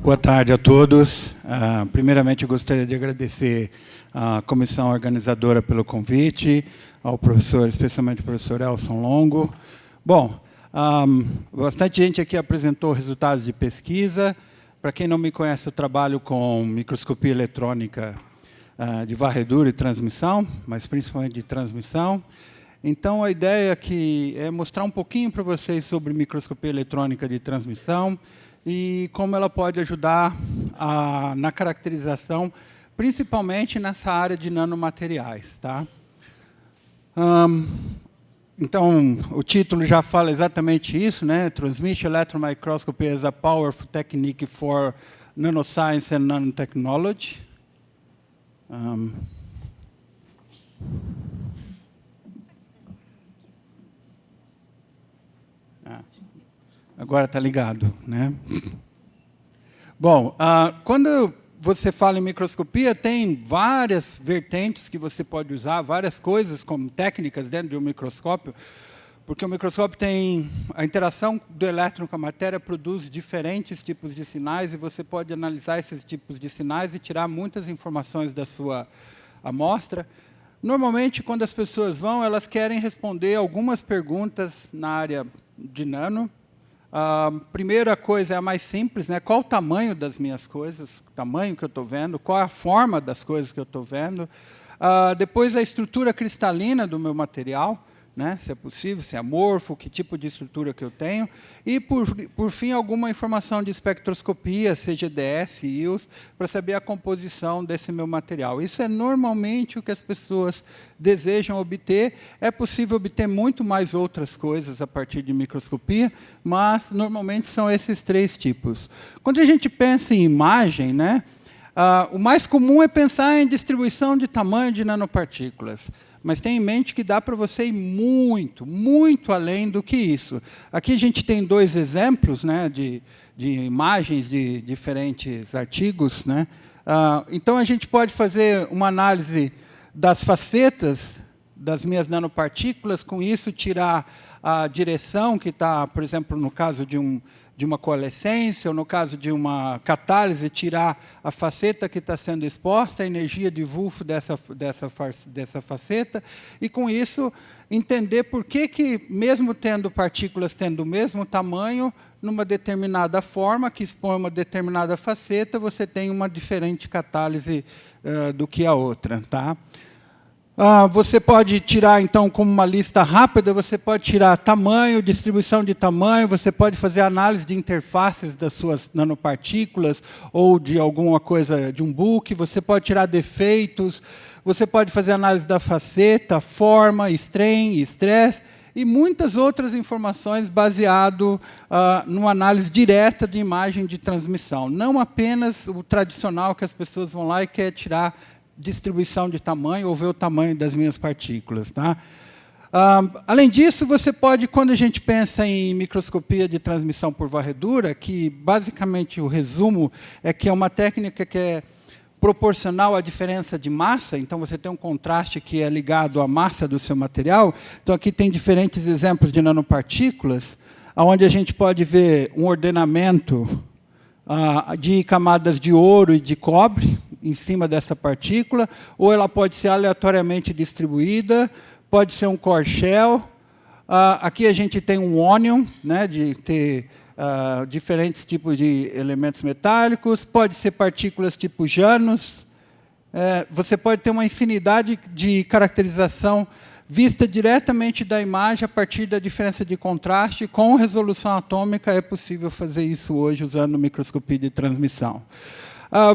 Boa tarde a todos. Primeiramente, eu gostaria de agradecer à comissão organizadora pelo convite, ao professor, especialmente ao professor Elson Longo. Bom, bastante gente aqui apresentou resultados de pesquisa. Para quem não me conhece, eu trabalho com microscopia eletrônica de varredura e transmissão, mas principalmente de transmissão. Então, a ideia aqui é mostrar um pouquinho para vocês sobre microscopia eletrônica de transmissão e como ela pode ajudar na caracterização, principalmente nessa área de nanomateriais. Tá? Então, o título já fala exatamente isso, né? Transmission Electron Microscopy as a Powerful Technique for Nanoscience and Nanotechnology. Agora está ligado, né? Bom, quando você fala em microscopia, tem várias vertentes que você pode usar, várias coisas como técnicas dentro de um microscópio, porque o microscópio tem a interação do elétron com a matéria, produz diferentes tipos de sinais, e você pode analisar esses tipos de sinais e tirar muitas informações da sua amostra. Normalmente, quando as pessoas vão, elas querem responder algumas perguntas na área de nano. A primeira coisa é a mais simples, né? Qual o tamanho das minhas coisas, o tamanho que eu estou vendo, qual a forma das coisas que eu estou vendo. Depois, a estrutura cristalina do meu material, né? Se é possível, se é amorfo, que tipo de estrutura que eu tenho. E, por fim, alguma informação de espectroscopia, CGDS, IUS, para saber a composição desse meu material. Isso é normalmente o que as pessoas desejam obter. É possível obter muito mais outras coisas a partir de microscopia, mas, normalmente, são esses três tipos. Quando a gente pensa em imagem, né? O mais comum é pensar em distribuição de tamanho de nanopartículas. Mas tenha em mente que dá para você ir muito, muito além do que isso. Aqui a gente tem dois exemplos, né, de imagens de diferentes artigos. Né? Então, a gente pode fazer uma análise das facetas das minhas nanopartículas, com isso tirar a direção que está, por exemplo, no caso de uma coalescência, ou no caso de uma catálise, tirar a faceta que está sendo exposta, a energia de Wolff dessa faceta, e, com isso, entender por que, mesmo tendo partículas tendo o mesmo tamanho, numa determinada forma, que expõe uma determinada faceta, você tem uma diferente catálise do que a outra. Tá? Você pode tirar, então, como uma lista rápida, você pode tirar tamanho, distribuição de tamanho, você pode fazer análise de interfaces das suas nanopartículas ou de alguma coisa, de um book, você pode tirar defeitos, você pode fazer análise da faceta, forma, strain, stress, e muitas outras informações baseado numa análise direta de imagem de transmissão. Não apenas o tradicional que as pessoas vão lá e querem tirar distribuição de tamanho ou ver o tamanho das minhas partículas. Tá? Além disso, você pode, quando a gente pensa em microscopia de transmissão por varredura, que basicamente o resumo é que é uma técnica que é proporcional à diferença de massa, então você tem um contraste que é ligado à massa do seu material. Então, aqui tem diferentes exemplos de nanopartículas, onde a gente pode ver um ordenamento de camadas de ouro e de cobre em cima dessa partícula, ou ela pode ser aleatoriamente distribuída, pode ser um core shell. Aqui a gente tem um onion, né, de ter diferentes tipos de elementos metálicos, pode ser partículas tipo Janus. Você pode ter uma infinidade de caracterização vista diretamente da imagem a partir da diferença de contraste. Com resolução atômica é possível fazer isso hoje usando microscopia de transmissão.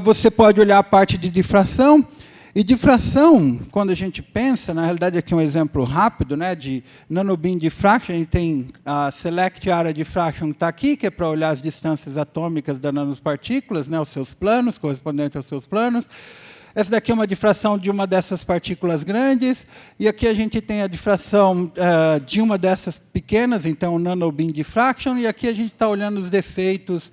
Você pode olhar a parte de difração. E difração, quando a gente pensa, na realidade aqui um exemplo rápido, né, de nanobeam diffraction, a gente tem a Select Area Diffraction que está aqui, que é para olhar as distâncias atômicas das nanopartículas, né, os seus planos, correspondente aos seus planos. Essa daqui é uma difração de uma dessas partículas grandes, e aqui a gente tem a difração de uma dessas pequenas, então nanobeam diffraction, e aqui a gente está olhando os defeitos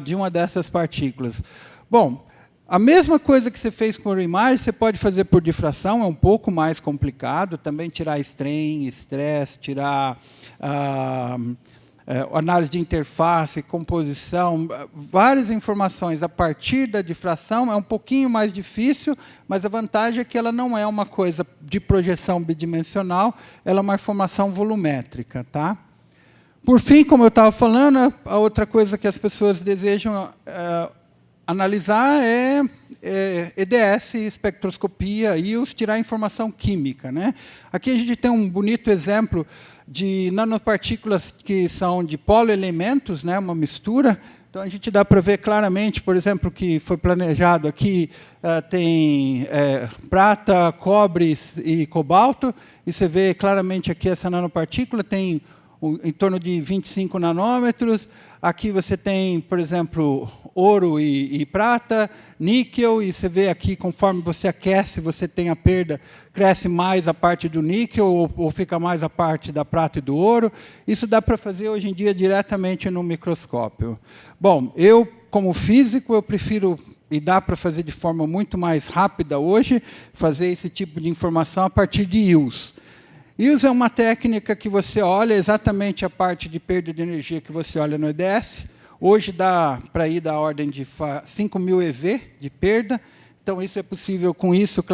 de uma dessas partículas. Bom, a mesma coisa que você fez com a imagem, você pode fazer por difração, é um pouco mais complicado, também tirar strain, stress, tirar análise de interface, composição, várias informações a partir da difração. É um pouquinho mais difícil, mas a vantagem é que ela não é uma coisa de projeção bidimensional, ela é uma informação volumétrica. Tá? Por fim, como eu estava falando, a outra coisa que as pessoas desejam analisar é EDS, espectroscopia, EOS, tirar informação química. Né? Aqui a gente tem um bonito exemplo de nanopartículas que são de poloelementos, né, uma mistura. Então, a gente dá para ver claramente, por exemplo, que foi planejado aqui, tem prata, cobre e cobalto, e você vê claramente aqui essa nanopartícula, tem em torno de 25 nanômetros. Aqui você tem, por exemplo, ouro e prata, níquel, e você vê aqui, conforme você aquece, você tem a perda, cresce mais a parte do níquel, ou fica mais a parte da prata e do ouro. Isso dá para fazer, hoje em dia, diretamente no microscópio. Bom, eu, como físico, eu prefiro, e dá para fazer de forma muito mais rápida hoje, fazer esse tipo de informação a partir de EOS. EOS é uma técnica que você olha exatamente a parte de perda de energia que você olha no EDS. Hoje dá para ir da ordem de 5.000 eV de perda. Então, isso é possível, com isso,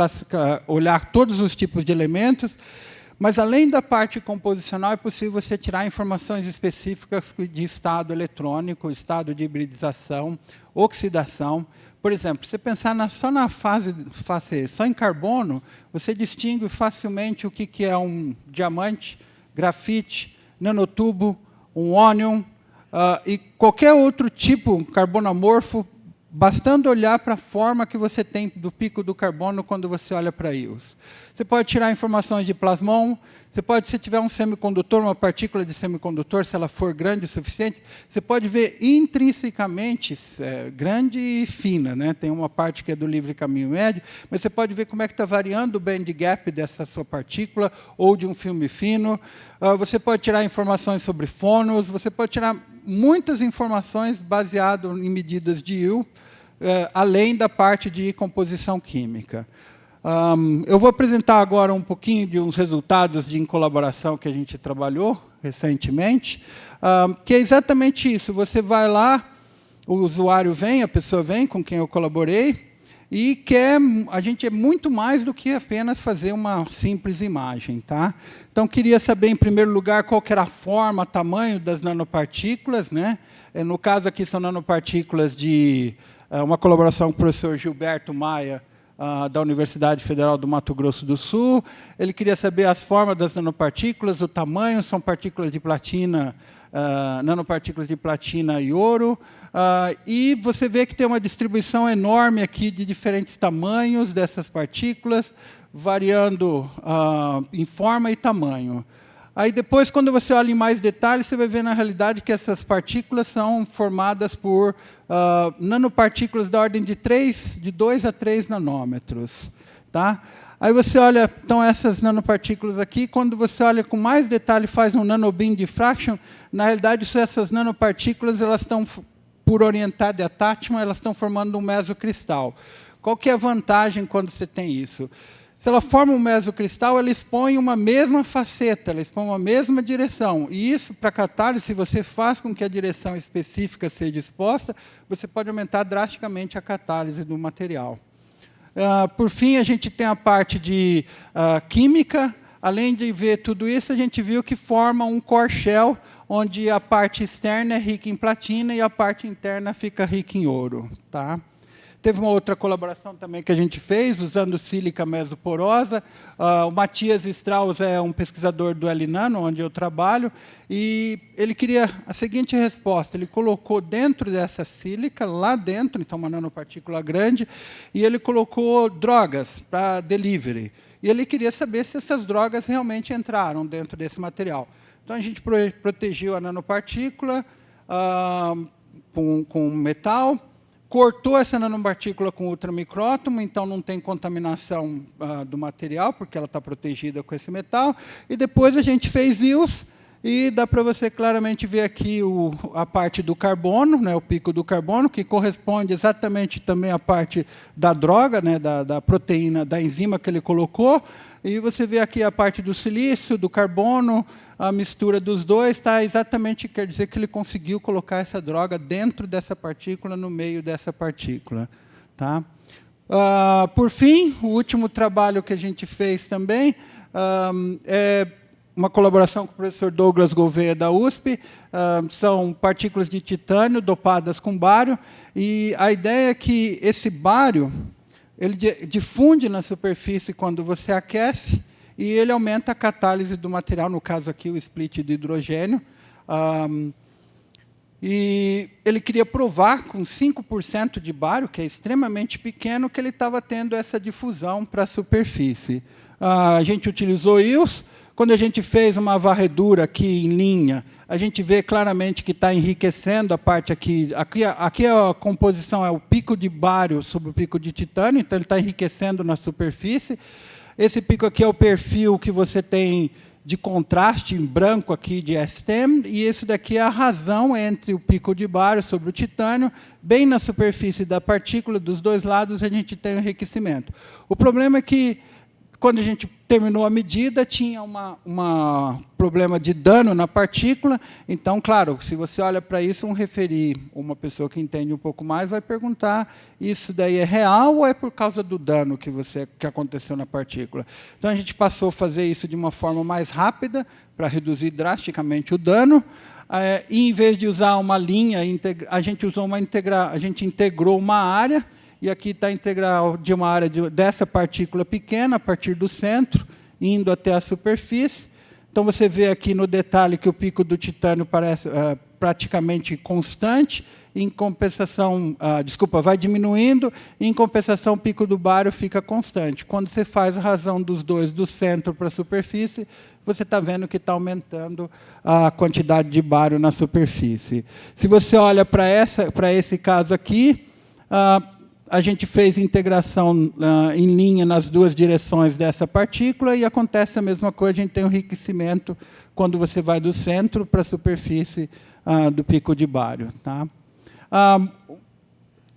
olhar todos os tipos de elementos. Mas, além da parte composicional, é possível você tirar informações específicas de estado eletrônico, estado de hibridização, oxidação. Por exemplo, se você pensar só na fase só em carbono, você distingue facilmente o que é um diamante, grafite, nanotubo, um ânion, e qualquer outro tipo, carbono amorfo, bastando olhar para a forma que você tem do pico do carbono quando você olha para EOS. Você pode tirar informações de plasmon, você pode, se tiver um semicondutor, uma partícula de semicondutor, se ela for grande o suficiente, você pode ver intrinsecamente grande e fina. Né? Tem uma parte que é do livre caminho médio, mas você pode ver como é que está variando o band gap dessa sua partícula, ou de um filme fino. Você pode tirar informações sobre fônus, você pode tirar muitas informações baseadas em medidas de IU, além da parte de composição química. Eu vou apresentar agora um pouquinho de uns resultados de colaboração que a gente trabalhou recentemente, que é exatamente isso. Você vai lá, o usuário vem, a pessoa vem com quem eu colaborei, e a gente é muito mais do que apenas fazer uma simples imagem. Tá? Então, queria saber, em primeiro lugar, qual que era a forma, tamanho das nanopartículas. Né? No caso aqui, são nanopartículas de uma colaboração com o professor Gilberto Maia, da Universidade Federal do Mato Grosso do Sul. Ele queria saber as formas das nanopartículas, o tamanho, são partículas de platina, nanopartículas de platina e ouro. E você vê que tem uma distribuição enorme aqui de diferentes tamanhos dessas partículas, variando em forma e tamanho. Aí depois, quando você olha em mais detalhes, você vai ver na realidade que essas partículas são formadas por nanopartículas da ordem de 2 a 3 nanômetros. Tá? Aí você olha, então, essas nanopartículas aqui, quando você olha com mais detalhe, faz um nanobeam diffraction, na realidade, essas nanopartículas, elas estão, por orientada attachment, elas estão formando um mesocristal. Qual que é a vantagem quando você tem isso? Se ela forma um mesocristal, ela expõe uma mesma faceta, ela expõe uma mesma direção. E isso, para a catálise, se você faz com que a direção específica seja exposta, você pode aumentar drasticamente a catálise do material. Por fim, a gente tem a parte de química. Além de ver tudo isso, a gente viu que forma um core shell, onde a parte externa é rica em platina e a parte interna fica rica em ouro. Tá? Teve uma outra colaboração também que a gente fez, usando sílica mesoporosa. O Matias Strauss é um pesquisador do LNano, onde eu trabalho, e ele queria a seguinte resposta. Ele colocou dentro dessa sílica, lá dentro, então uma nanopartícula grande, e ele colocou drogas para delivery. E ele queria saber se essas drogas realmente entraram dentro desse material. Então, a gente protegeu a nanopartícula com metal, cortou essa nanopartícula com ultramicrótomo, então não tem contaminação do material, porque ela está protegida com esse metal. E depois a gente fez EOS, E dá para você claramente ver aqui a parte do carbono, né, o pico do carbono, que corresponde exatamente também à parte da droga, né, da proteína, da enzima que ele colocou. E você vê aqui a parte do silício, do carbono, a mistura dos dois, tá, exatamente quer dizer que ele conseguiu colocar essa droga dentro dessa partícula, no meio dessa partícula. Tá? Por fim, o último trabalho que a gente fez também é uma colaboração com o professor Douglas Gouveia, da USP, são partículas de titânio dopadas com bário, e a ideia é que esse bário ele difunde na superfície quando você aquece, e ele aumenta a catálise do material, no caso aqui o split de hidrogênio. E ele queria provar, com 5% de bário, que é extremamente pequeno, que ele estava tendo essa difusão para a superfície. A gente utilizou íons. Quando a gente fez uma varredura aqui em linha, a gente vê claramente que está enriquecendo a parte aqui. Aqui a composição é o pico de bário sobre o pico de titânio, então ele está enriquecendo na superfície. Esse pico aqui é o perfil que você tem de contraste em branco aqui de STEM, e esse daqui é a razão entre o pico de bário sobre o titânio. Bem na superfície da partícula, dos dois lados, a gente tem o enriquecimento. O problema é que, quando a gente terminou a medida, tinha um problema de dano na partícula. Então, claro, se você olha para isso, uma pessoa que entende um pouco mais, vai perguntar, isso daí é real ou é por causa do dano que aconteceu na partícula? Então, a gente passou a fazer isso de uma forma mais rápida, para reduzir drasticamente o dano. E, em vez de usar uma linha, a gente integrou uma área. E aqui está a integral de uma área dessa partícula pequena, a partir do centro, indo até a superfície. Então, você vê aqui no detalhe que o pico do titânio parece praticamente constante. Em compensação, vai diminuindo, e, em compensação, o pico do bário fica constante. Quando você faz a razão dos dois, do centro para a superfície, você está vendo que está aumentando a quantidade de bário na superfície. Se você olha para esse caso aqui, a gente fez integração em linha nas duas direções dessa partícula, e acontece a mesma coisa, a gente tem um enriquecimento quando você vai do centro para a superfície do pico de bário. Tá?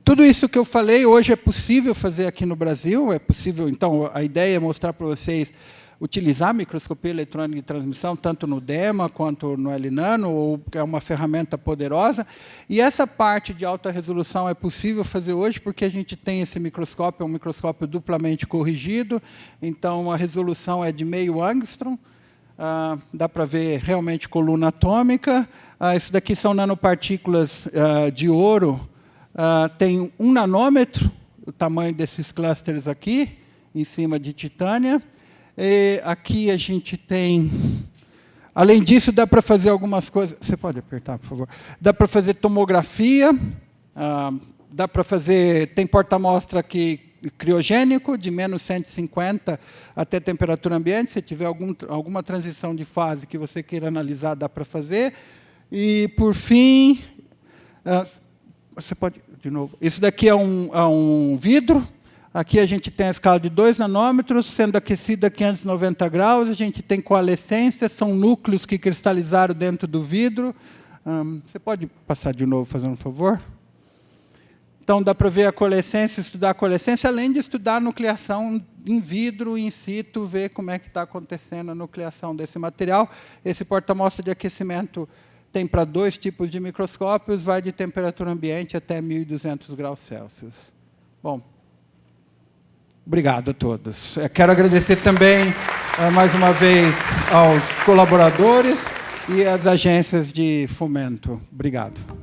Tudo isso que eu falei hoje é possível fazer aqui no Brasil, é possível. Então, a ideia é mostrar para vocês utilizar a microscopia eletrônica de transmissão, tanto no DEMA quanto no LNano, que é uma ferramenta poderosa. E essa parte de alta resolução é possível fazer hoje, porque a gente tem esse microscópio, é um microscópio duplamente corrigido, então a resolução é de meio angstrom, dá para ver realmente coluna atômica. Isso daqui são nanopartículas de ouro, tem 1 nanômetro, o tamanho desses clusters aqui, em cima de titânia. E aqui a gente tem... Além disso, dá para fazer algumas coisas... Você pode apertar, por favor? Dá para fazer tomografia, dá para fazer... Tem porta-amostra aqui criogênico, de menos 150 até temperatura ambiente. Se tiver alguma transição de fase que você queira analisar, dá para fazer. E, por fim... você pode... De novo. Isso daqui é um vidro. Aqui a gente tem a escala de 2 nanômetros, sendo aquecido a 590 graus. A gente tem coalescência, são núcleos que cristalizaram dentro do vidro. Você pode passar de novo, fazendo um favor? Então, dá para ver a coalescência, estudar a coalescência, além de estudar a nucleação in vitro, in situ, ver como é que está acontecendo a nucleação desse material. Esse porta-amostra de aquecimento tem para 2 tipos de microscópios, vai de temperatura ambiente até 1.200 graus Celsius. Bom, obrigado a todos. Eu quero agradecer também, mais uma vez, aos colaboradores e às agências de fomento. Obrigado.